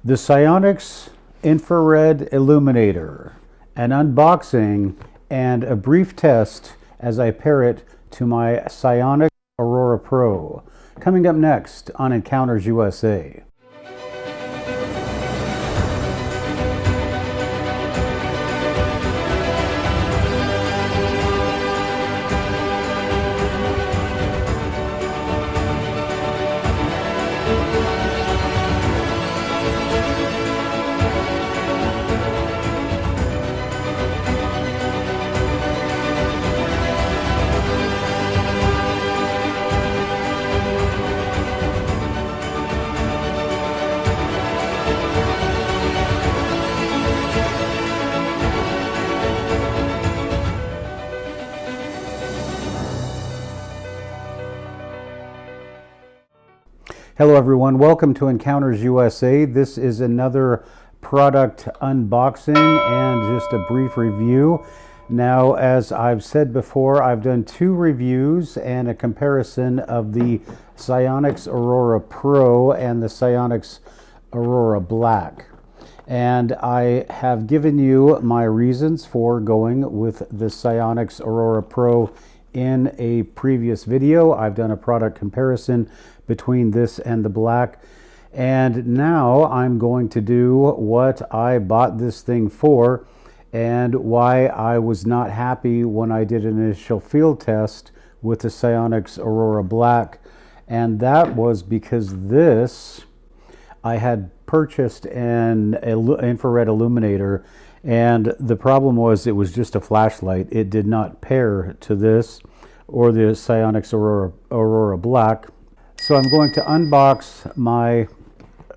The Sionyx Infrared Illuminator, an unboxing and a brief test as I pair it to my Sionyx Aurora Pro. Coming up next on Encounters USA. Hello everyone, welcome to Encounters USA. This is another product unboxing and just a brief review. Now, as I've said before, I've done two reviews and a comparison of the Sionyx Aurora Pro and the Sionyx Aurora Black. And I have given you my reasons for going with the Sionyx Aurora Pro in a previous video. I've done a product comparison between this and the black, and now I'm going to do what I bought this thing for and why I was not happy when I did an initial field test with the Sionyx Aurora Black. And that was because this, I had purchased an infrared illuminator, and the problem was it was just a flashlight. It did not pair to this or the Sionyx Aurora Black. So I'm going to unbox my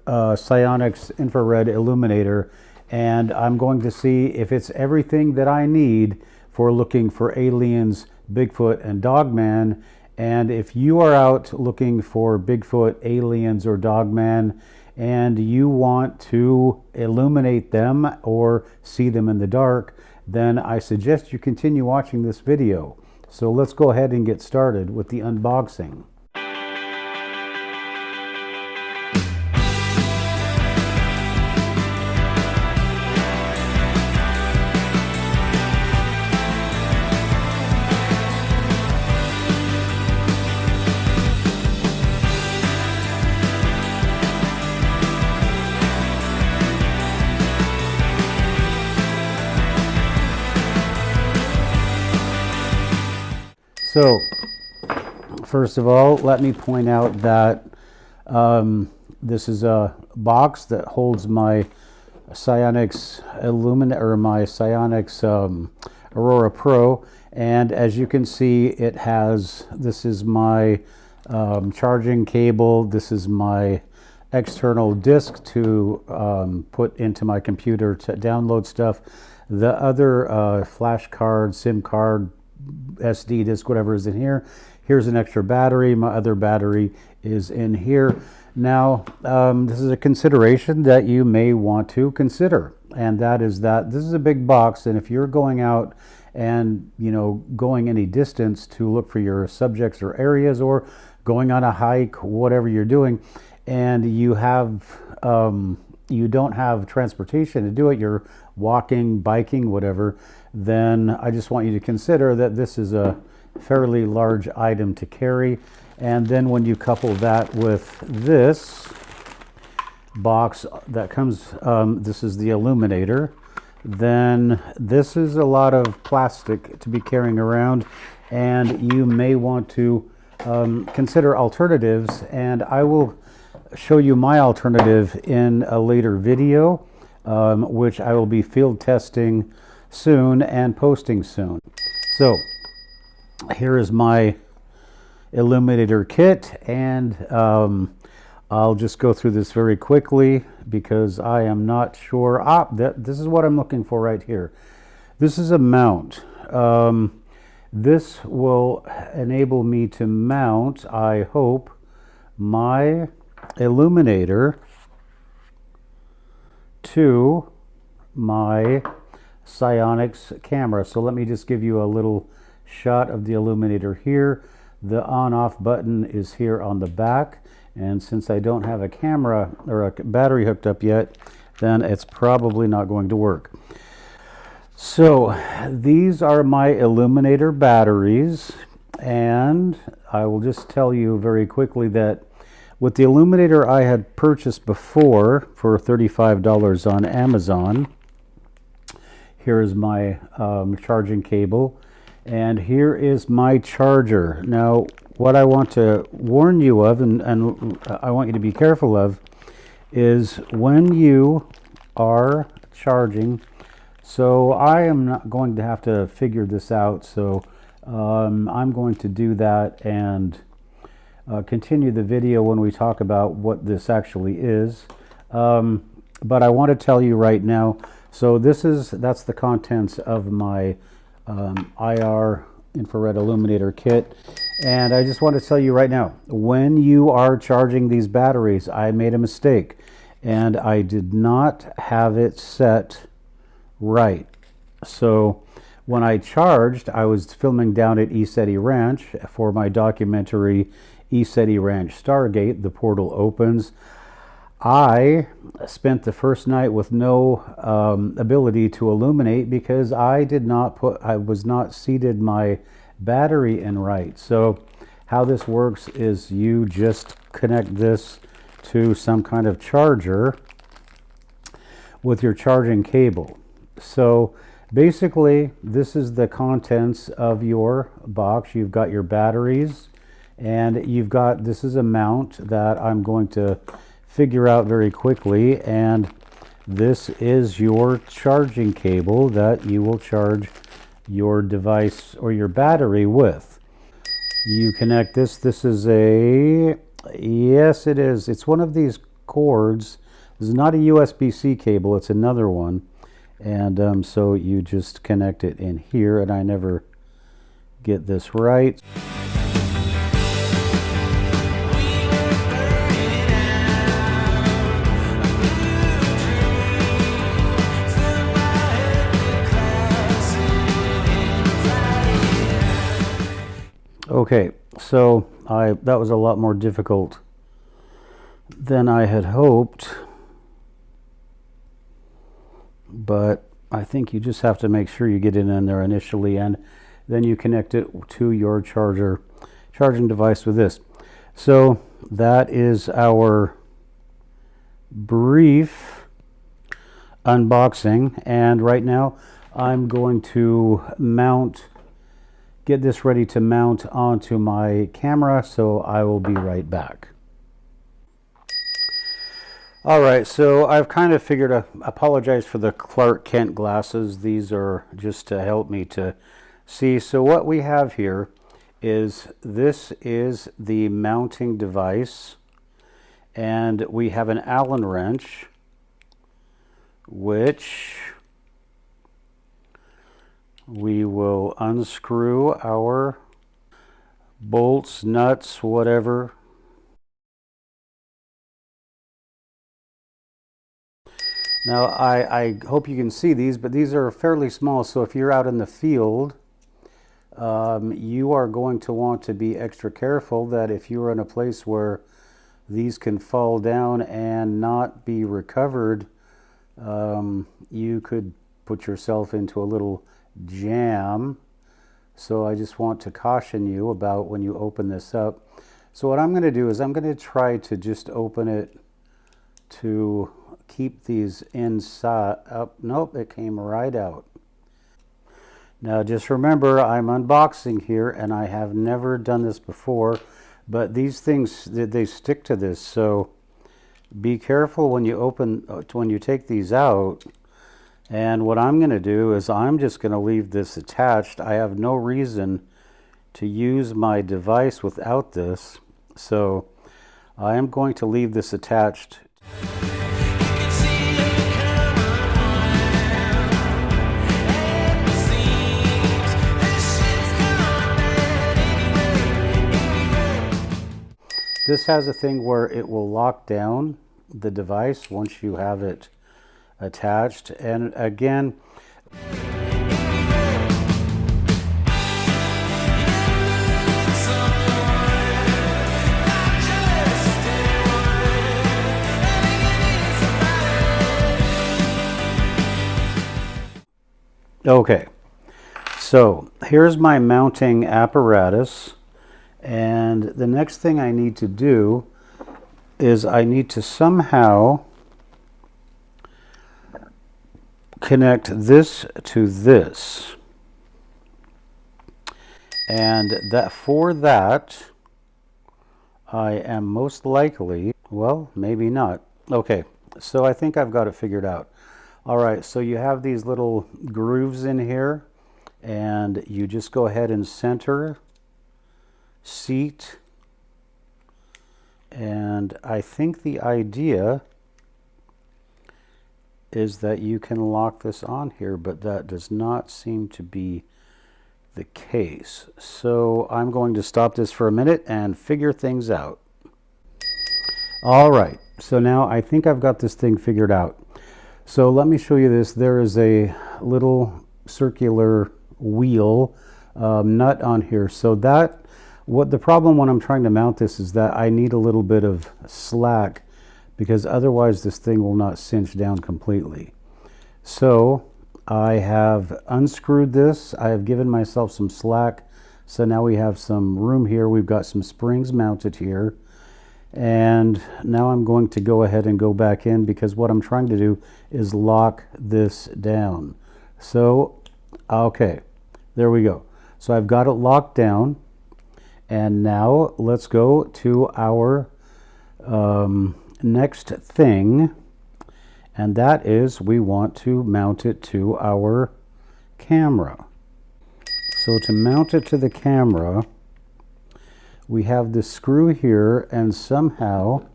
Sionyx infrared illuminator, and I'm going to see if it's everything that I need for looking for aliens, Bigfoot, and Dogman. And if you are out looking for Bigfoot, aliens, or Dogman, and you want to illuminate them or see them in the dark, then I suggest you continue watching this video. So let's go ahead and get started with the unboxing. So, first of all, let me point out that this is a box that holds my Sionyx Illuminator, or my Sionyx Aurora Pro, and as you can see, it has, this is my charging cable, this is my external disk to put into my computer to download stuff. The other flash card, SIM card, SD disk, whatever is in here. Here's an extra battery. My other battery is in here. Now, this is a consideration that you may want to consider, and that is that this is a big box, and if you're going out and, you know, going any distance to look for your subjects or areas, or going on a hike, whatever you're doing, and you have you don't have transportation to do it, you're walking, biking, whatever, then I just want you to consider that this is a fairly large item to carry. And then when you couple that with this box that comes, this is the illuminator, then this is a lot of plastic to be carrying around, and you may want to consider alternatives, and I will show you my alternative in a later video, which I will be field testing soon and posting soon. So here is my illuminator kit, and I'll just go through this very quickly because I am not sure. This is what I'm looking for right here. This is a mount. This will enable me to mount, I hope, my illuminator to my Sionyx camera. So let me just give you a little shot of the illuminator here. The on-off button is here on the back, And since I don't have a camera or a battery hooked up yet, then it's probably not going to work. So these are my Illuminator batteries, and I will just tell you very quickly that with the Illuminator I had purchased before for $35 on Amazon, here is my charging cable, and here is my charger. Now, what I want to warn you of, and I want you to be careful of, is when you are charging. So I am not going to have to figure this out, so I'm going to do that and continue the video when we talk about what this actually is. But I want to tell you right now, so that's the contents of my IR infrared illuminator kit. And I just want to tell you right now, when you are charging these batteries, I made a mistake and I did not have it set right. So when I charged, I was filming down at ECETI Ranch for my documentary ECETI Ranch Stargate, The Portal Opens. I spent the first night with no ability to illuminate because I was not seated my battery in right. So how this works is you just connect this to some kind of charger with your charging cable. So basically this is the contents of your box. You've got your batteries, and you've got, this is a mount that I'm going to figure out very quickly, and this is your charging cable that you will charge your device or your battery with. You connect this. This is a, yes it is, it's one of these cords. This is not a USB-C cable, it's another one. And so you just connect it in here, and I never get this right. Okay, so that was a lot more difficult than I had hoped, but I think you just have to make sure you get it in there initially, and then you connect it to your charging device with this. So that is our brief unboxing, and right now I'm going to get this ready to mount onto my camera, so I will be right back. All right, so I've kind of figured, apologize for the Clark Kent glasses. These are just to help me to see. So what we have here is, this is the mounting device, and we have an Allen wrench, which we will unscrew our bolts, nuts, whatever. Now I hope you can see these, but these are fairly small, so if you're out in the field, you are going to want to be extra careful that if you're in a place where these can fall down and not be recovered, you could put yourself into a little jam. So I just want to caution you about when you open this up. So what I'm going to do is I'm going to try to just open it to keep these inside up. Nope, it came right out. Now just remember, I'm unboxing here and I have never done this before, but these things, they stick to this, so be careful when you take these out. And what I'm going to do is I'm just going to leave this attached. I have no reason to use my device without this, so I am going to leave this attached. This has a thing where it will lock down the device once you have it attached, and again, Okay, so here's my mounting apparatus, and the next thing I need to do is I need to somehow connect this to this. And that for that, I am most likely, well, maybe not. Okay, so I think I've got it figured out. All right, so you have these little grooves in here, and you just go ahead and center, seat, and I think the idea is that you can lock this on here, but that does not seem to be the case. So I'm going to stop this for a minute and figure things out. All right, so now I think I've got this thing figured out. So let me show you this. There is a little circular wheel nut on here. So that, what the problem when I'm trying to mount this is that I need a little bit of slack, because otherwise this thing will not cinch down completely. So I have unscrewed this. I have given myself some slack. So now we have some room here. We've got some springs mounted here. And now I'm going to go ahead and go back in, because what I'm trying to do is lock this down. So, okay, there we go. So I've got it locked down. And now let's go to our next thing. And that is, we want to mount it to our camera. So to mount it to the camera, we have this screw here, and somehow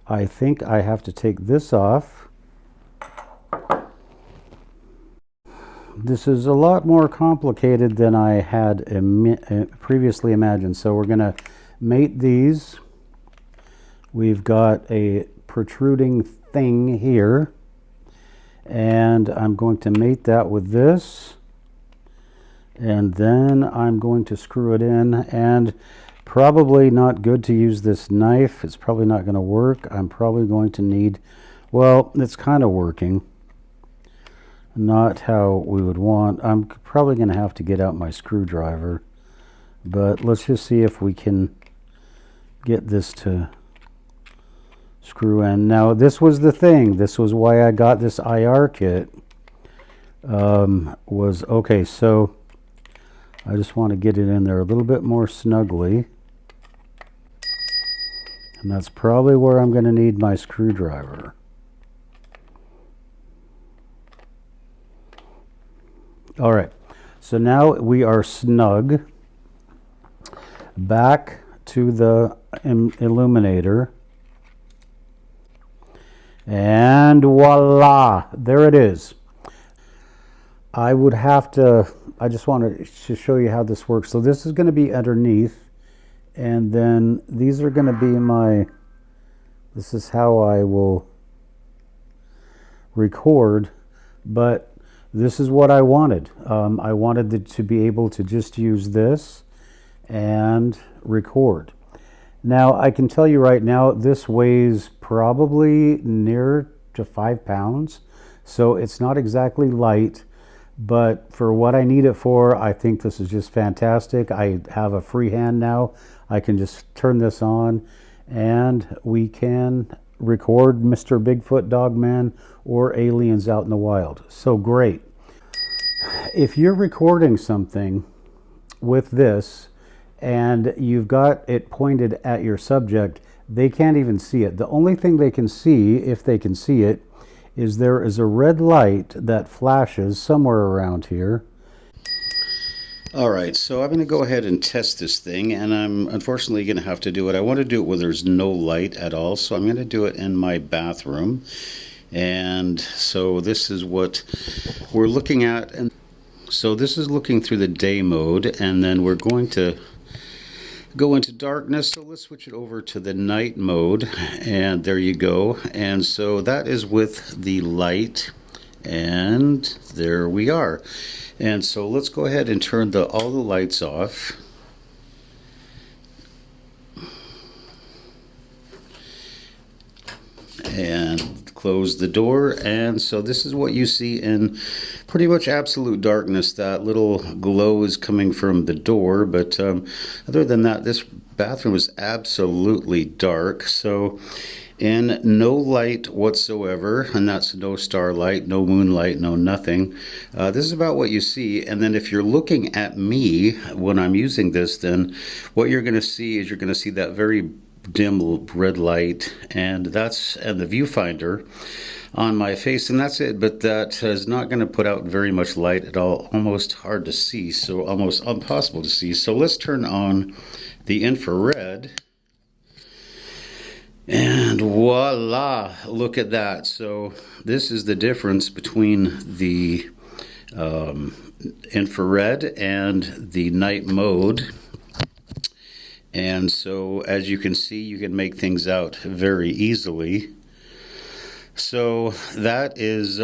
I think I have to take this off. This is a lot more complicated than I had previously imagined. So we're going to mate these. We've got a protruding thing here, and I'm going to mate that with this. And then I'm going to screw it in, and probably not good to use this knife. It's probably not going to work. I'm probably going to need, well, it's kind of working. Not how we would want. I'm probably going to have to get out my screwdriver, but let's just see if we can get this to screw in. Now, this was the thing. This was why I got this IR kit. Okay, so I just want to get it in there a little bit more snugly. And that's probably where I'm going to need my screwdriver. All right, so now we are snug. Back to the Illuminator. And voila, there it is. I would have to, I just wanted to show you how this works. So this is going to be underneath, and then these are going to be my, this is how I will record, but this is what I wanted. I wanted to be able to just use this and record. Now, I can tell you right now, this weighs probably near to 5 pounds, so it's not exactly light. But for what I need it for, I think this is just fantastic. I have a free hand now. I can just turn this on, and we can record Mr. Bigfoot, Dogman, or aliens out in the wild. So great. If you're recording something with this and you've got it pointed at your subject, they can't even see it. The only thing they can see, if they can see it, is there is a red light that flashes somewhere around here. All right, so I'm going to go ahead and test this thing, and I'm unfortunately going to have to do it. I want to do it where there's no light at all, so I'm going to do it in my bathroom. And so this is what we're looking at. And so this is looking through the day mode, and then we're going to go into darkness. So let's switch it over to the night mode, and there you go. And so that is with the light, and there we are. And so let's go ahead and turn all the lights off. And close the door, and so this is what you see in pretty much absolute darkness. That little glow is coming from the door, but other than that, this bathroom is absolutely dark. So in no light whatsoever, and that's no starlight, no moonlight, no nothing. This is about what you see. And then if you're looking at me when I'm using this, then what you're going to see is you're going to see that very dim red light, and that's the viewfinder on my face, and that's it. But that is not going to put out very much light at all, almost hard to see, so almost impossible to see. So let's turn on the infrared, and voila, look at that. So this is the difference between the infrared and the night mode. And so as you can see, you can make things out very easily. So that is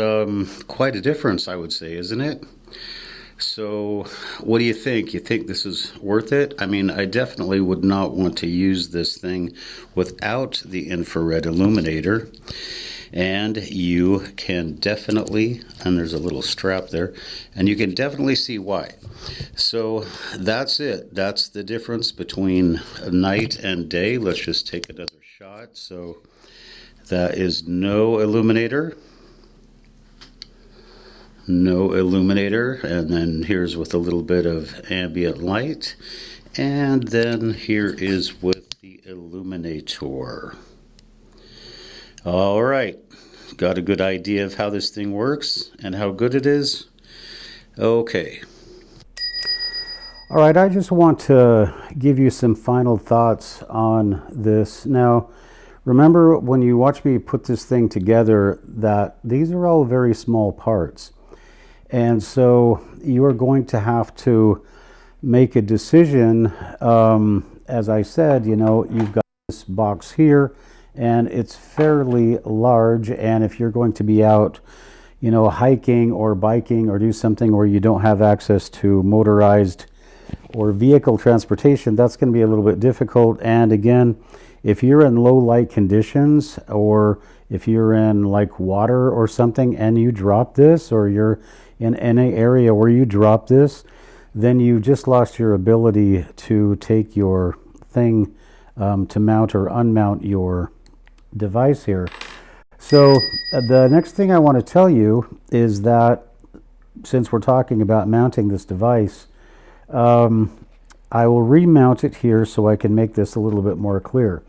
quite a difference, I would say, isn't it? So what do you think? You think this is worth it? I mean, I definitely would not want to use this thing without the infrared illuminator. And you can definitely, and there's a little strap there, and you can definitely see why. So that's it. That's the difference between night and day. Let's just take another shot. So that is no illuminator. No illuminator, and then here's with a little bit of ambient light, and then here is with the illuminator. All right, got a good idea of how this thing works and how good it is? Okay. All right, I just want to give you some final thoughts on this. Now, remember when you watch me put this thing together that these are all very small parts. And so you are going to have to make a decision. As I said, you know, you've got this box here, and it's fairly large. And if you're going to be out, you know, hiking or biking or do something where you don't have access to motorized or vehicle transportation, that's going to be a little bit difficult. And again, if you're in low light conditions, or if you're in like water or something and you drop this, or you're in any area where you drop this, then you just lost your ability to take your thing to mount or unmount your device here. So the next thing I want to tell you is that since we're talking about mounting this device, I will remount it here so I can make this a little bit more clear.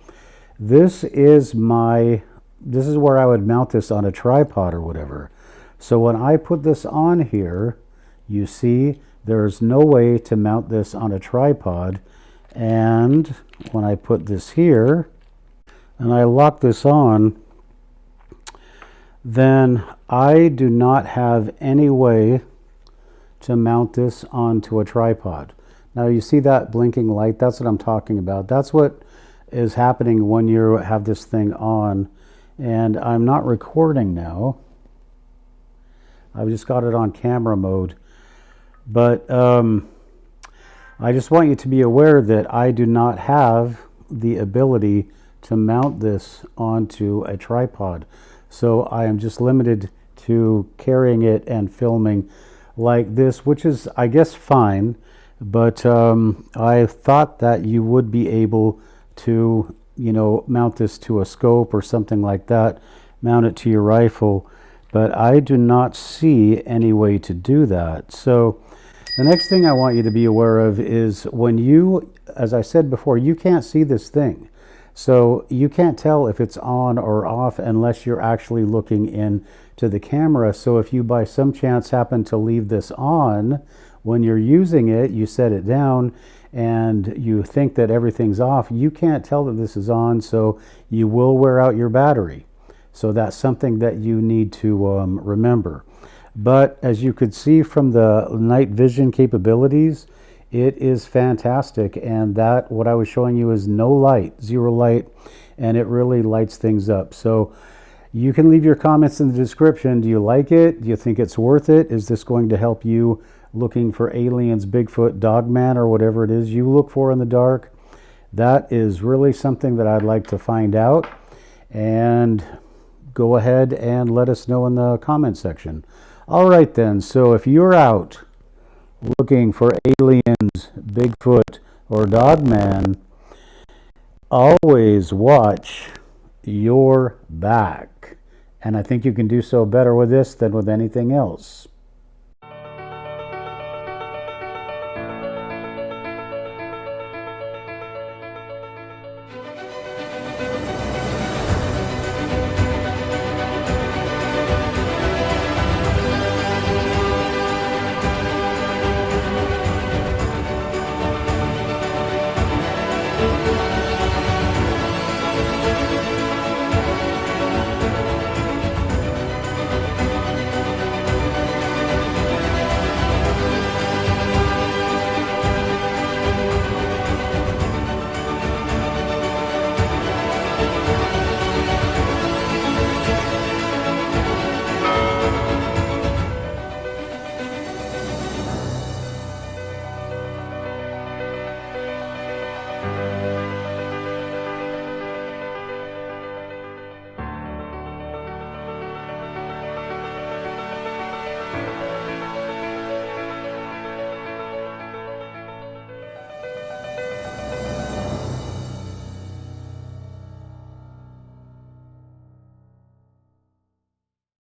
This is where I would mount this on a tripod or whatever. So when I put this on here, you see there's no way to mount this on a tripod. And when I put this here and I lock this on, then I do not have any way to mount this onto a tripod. Now you see that blinking light? That's what I'm talking about. That's what is happening when you have this thing on. And I'm not recording now. I've just got it on camera mode. But I just want you to be aware that I do not have the ability to mount this onto a tripod. So I am just limited to carrying it and filming like this, which is, I guess, fine. But I thought that you would be able to, you know, mount this to a scope or something like that, mount it to your rifle. But I do not see any way to do that. So the next thing I want you to be aware of is when you, as I said before, you can't see this thing. So you can't tell if it's on or off unless you're actually looking into the camera. So if you by some chance happen to leave this on when you're using it, you set it down and you think that everything's off, you can't tell that this is on, so you will wear out your battery. So that's something that you need to remember. But as you could see from the night vision capabilities, it is fantastic. And that, what I was showing you, is no light, zero light, and it really lights things up. So you can leave your comments in the description. Do you like it? Do you think it's worth it? Is this going to help you looking for aliens, Bigfoot, Dogman, or whatever it is you look for in the dark? That is really something that I'd like to find out. And go ahead and let us know in the comment section. All right then, so if you're out looking for aliens, Bigfoot, or Dogman, always watch your back. And I think you can do so better with this than with anything else.